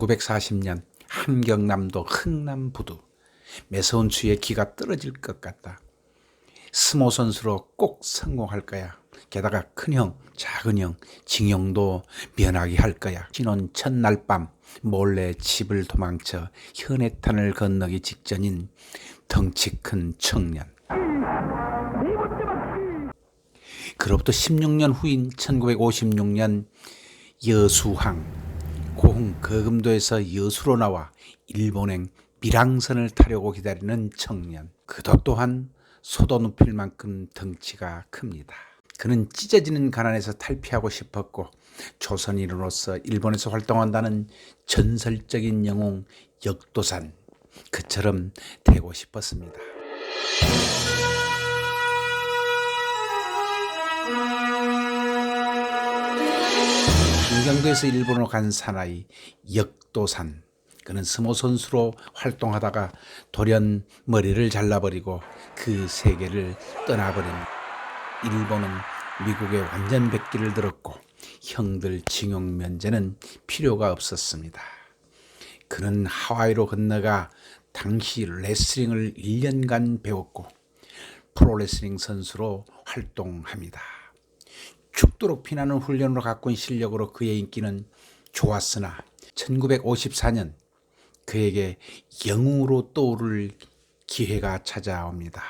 1940년 함경남도 흥남부두. 매서운 추위에 기가 떨어질 것 같다. 스모 선수로 꼭 성공할 거야. 게다가 큰형, 작은형, 징용도 면하게 할 거야. 신혼 첫날 밤 몰래 집을 도망쳐 현해탄을 건너기 직전인 덩치 큰 청년. 그로부터 16년 후인 1956년 여수항 고흥 거금도에서 여수로 나와 일본행 밀항선을 타려고 기다리는 청년. 그도 또한 소도 눕힐 만큼 덩치가 큽니다. 그는 찢어지는 가난에서 탈피하고 싶었고 조선인으로서 일본에서 활동한다는 전설적인 영웅 역도산, 그처럼 되고 싶었습니다. 함경도에서 일본으로 간 사나이 역도산. 그는 스모 선수로 활동하다가 돌연 머리를 잘라버리고 그 세계를 떠나버립니다. 일본은 미국의 완전 백기를 들었고 형들 징용 면제는 필요가 없었습니다. 그는 하와이로 건너가 당시 레슬링을 1년간 배웠고 프로레슬링 선수로 활동합니다. 죽도록 피나는 훈련으로 가꾼 실력으로 그의 인기는 좋았으나 1954년 그에게 영웅으로 떠오를 기회가 찾아옵니다.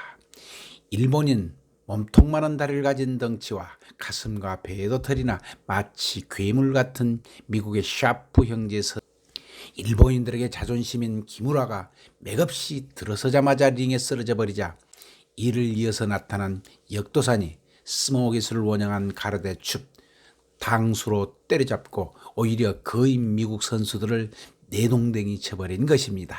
일본인 몸통만한 다리를 가진 덩치와 가슴과 배에도 털이나 마치 괴물 같은 미국의 샤프 형제에서 일본인들에게 자존심인 기무라가 맥없이 들어서자마자 링에 쓰러져 버리자 이를 이어서 나타난 역도산이 스모 기술을 원형한 가르데 춥 당수로 때려잡고 오히려 거인 미국 선수들을 내동댕이 쳐버린 것입니다.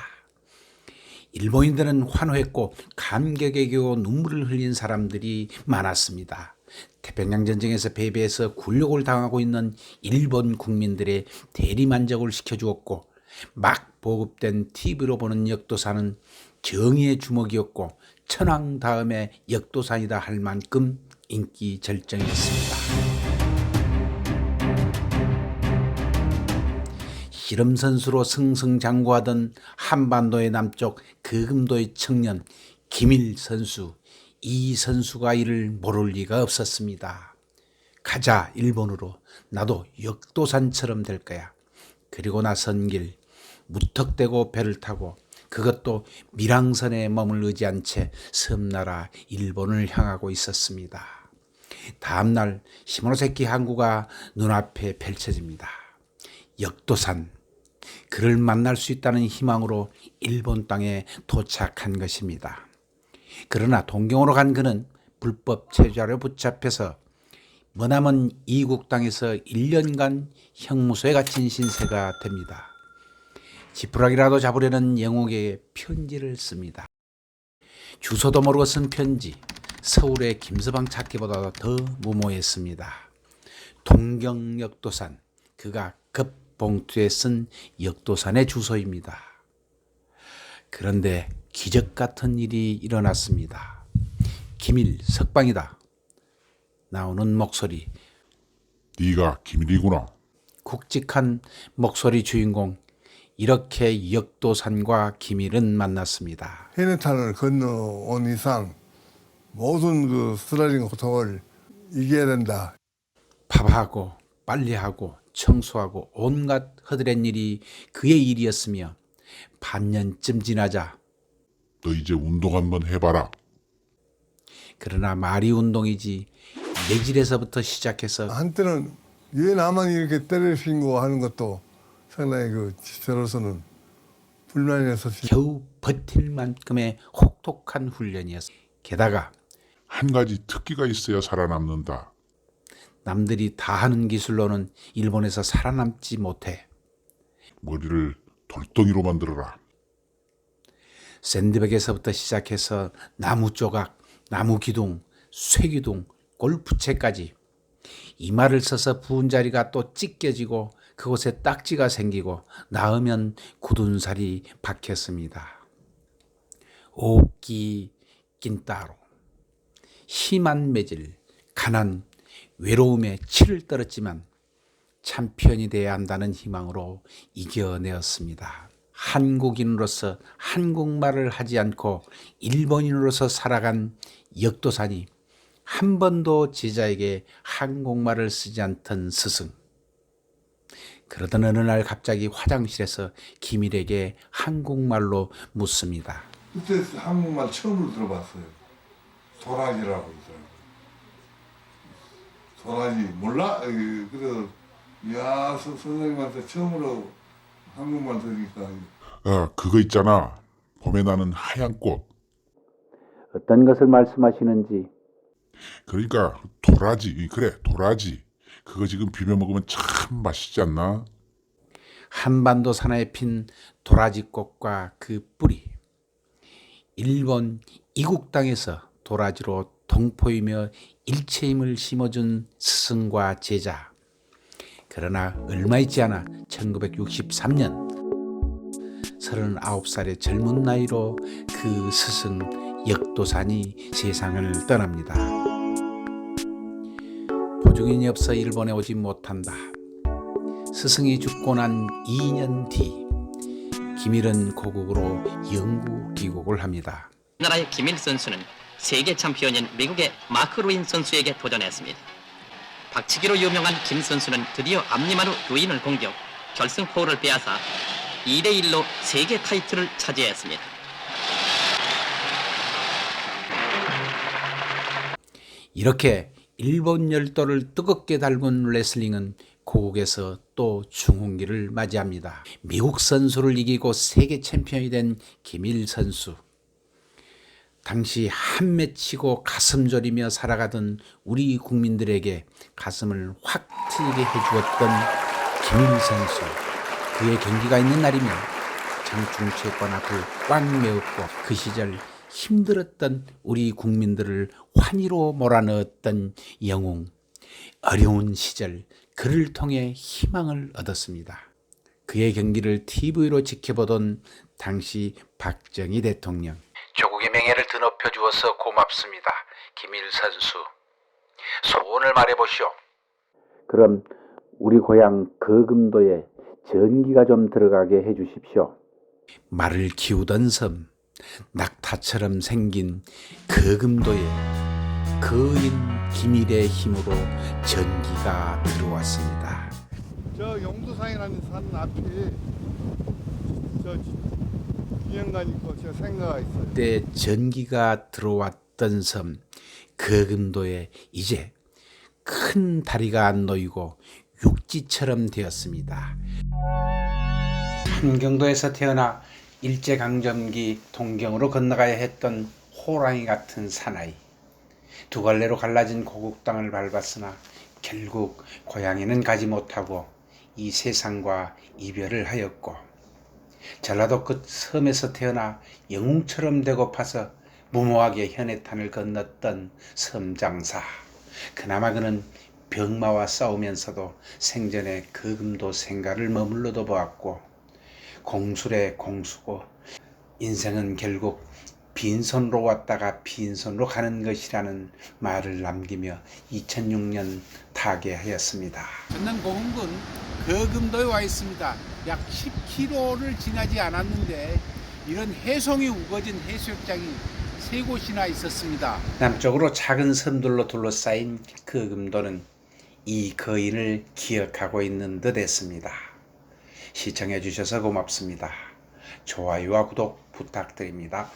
일본인들은 환호했고 감격에 겨워 눈물을 흘린 사람들이 많았습니다. 태평양 전쟁에서 패배해서 굴욕을 당하고 있는 일본 국민들의 대리만족을 시켜주었고 막 보급된 TV로 보는 역도산은 정의의 주먹이었고 천황 다음에 역도산이다 할 만큼 인기 절정이었습니다. 씨름 선수로 승승장구하던 한반도의 남쪽 거금도의 청년 김일 선수, 이 선수가 이를 모를 리가 없었습니다. 가자 일본으로, 나도 역도산처럼 될 거야. 그리고 나선 길 무턱대고 배를 타고 그것도 밀항선에 머물 의지한 채 섬나라 일본을 향하고 있었습니다. 다음날 시모노세키 항구가 눈앞에 펼쳐집니다. 역도산, 그를 만날 수 있다는 희망으로 일본 땅에 도착한 것입니다. 그러나 동경으로 간 그는 불법 체류자로 붙잡혀서 머나먼 이국 땅에서 1년간 형무소에 갇힌 신세가 됩니다. 지푸라기라도 잡으려는 영웅에게 편지를 씁니다. 주소도 모르고 쓴 편지, 서울의 김서방 찾기보다 더 무모했습니다. 동경 역도산, 그가 급 봉투에 쓴 역도산의 주소입니다. 그런데 기적 같은 일이 일어났습니다. 김일 석방이다. 나오는 목소리. 네가 김일이구나. 굵직한 목소리 주인공. 이렇게 역도산과 김일은 만났습니다. 해내탄을 건너온 이상 모든 그 스트레칭 고통을 이겨야 된다. 밥하고 빨래하고 청소하고 온갖 허드렛 일이 그의 일이었으며 반년쯤 지나자 너 이제 운동 한번 해봐라. 그러나 말이 운동이지 매질에서부터 시작해서 한때는 왜 나만 이렇게 때려신고 하는 것도 상당히 그 저로서는 불만이었었지. 겨우 버틸 만큼의 혹독한 훈련이었습니다. 게다가 한 가지 특기가 있어야 살아남는다. 남들이 다 하는 기술로는 일본에서 살아남지 못해. 머리를 돌덩이로 만들어라. 샌드백에서부터 시작해서 나무 조각, 나무 기둥, 쇠기둥, 골프채까지 이마를 써서 부은 자리가 또 찢겨지고 그곳에 딱지가 생기고 나으면 굳은 살이 박혔습니다. 오끼 낀따로, 심한 매질, 가난, 외로움에 치를 떨었지만 챔피언이 되어야 한다는 희망으로 이겨내었습니다. 한국인으로서 한국말을 하지 않고 일본인으로서 살아간 역도산이 한 번도 제자에게 한국말을 쓰지 않던 스승. 그러던 어느 날 갑자기 화장실에서 기밀에게 한국말로 묻습니다. 그때 한국말 처음으로 들어봤어요. 도라지라고 있어요. 도라지 몰라? 그래서 야 선생님한테 처음으로 한국말 들으니까 그거 있잖아. 봄에 나는 하얀 꽃. 어떤 것을 말씀하시는지 그러니까 도라지. 그래, 도라지. 그거 지금 비벼 먹으면 참 맛있지 않나? 한반도 산하에 핀 도라지꽃과 그 뿌리. 일본 이국 땅에서 도라지로 동포이며 일체임을 심어준 스승과 제자. 그러나 얼마 있지 않아 1963년 39살의 젊은 나이로 그 스승 역도산이 세상을 떠납니다. 보증인이 없어 일본에 오지 못한다. 스승이 죽고 난 2년 뒤 김일은 고국으로 영구 귀국을 합니다. 우리나라의 김일 선수는 세계 챔피언인 미국의 마크 루인 선수에게 도전했습니다. 박치기로 유명한 김 선수는 드디어 앞니마루 루인을 공격, 결승포를 빼앗아 2대1로 세계 타이틀을 차지했습니다. 이렇게 일본 열도를 뜨겁게 달군 레슬링은 고국에서 또 중흥기를 맞이합니다. 미국 선수를 이기고 세계 챔피언이 된 김일 선수. 당시 한 맺히고 가슴 졸이며 살아가던 우리 국민들에게 가슴을 확 트이게 해주었던 김일 선수. 그의 경기가 있는 날이면 장충체권 앞을 꽉 메웠고 그 시절 힘들었던 우리 국민들을 환희로 몰아넣었던 영웅. 어려운 시절 그를 통해 희망을 얻었습니다. 그의 경기를 TV로 지켜보던 당시 박정희 대통령. 조국의 명예를 드높여 주어서 고맙습니다. 김일 선수. 소원을 말해보시오. 그럼 우리 고향 거금도에 전기가 좀 들어가게 해주십시오. 말을 키우던 섬, 낙타처럼 생긴 거금도에 거인 김일의 힘으로 전기가 들어왔습니다. 저 용두산이라는 산 앞에 저 비행관 있고 저 생가가 있어요. 그때 전기가 들어왔던 섬 거금도에 이제 큰 다리가 안 놓이고 육지처럼 되었습니다. 함경도에서 태어나 일제강점기 동경으로 건너가야 했던 호랑이 같은 사나이. 두 갈래로 갈라진 고국 땅을 밟았으나 결국 고향에는 가지 못하고 이 세상과 이별을 하였고, 전라도 끝 섬에서 태어나 영웅처럼 되고파서 무모하게 현해탄을 건넜던 섬장사. 그나마 그는 병마와 싸우면서도 생전에 거금도 생가를 머물러도 보았고, 공술의 공수고 인생은 결국 빈손으로 왔다가 빈손으로 가는 것이라는 말을 남기며 2006년 타계하였습니다. 전남 고흥군 거금도에 와 있습니다. 약 10km를 지나지 않았는데 이런 해송이 우거진 해수욕장이 3곳이나 있었습니다. 남쪽으로 작은 섬들로 둘러싸인 거금도는 이 거인을 기억하고 있는 듯 했습니다. 시청해 주셔서 고맙습니다. 좋아요와 구독 부탁드립니다.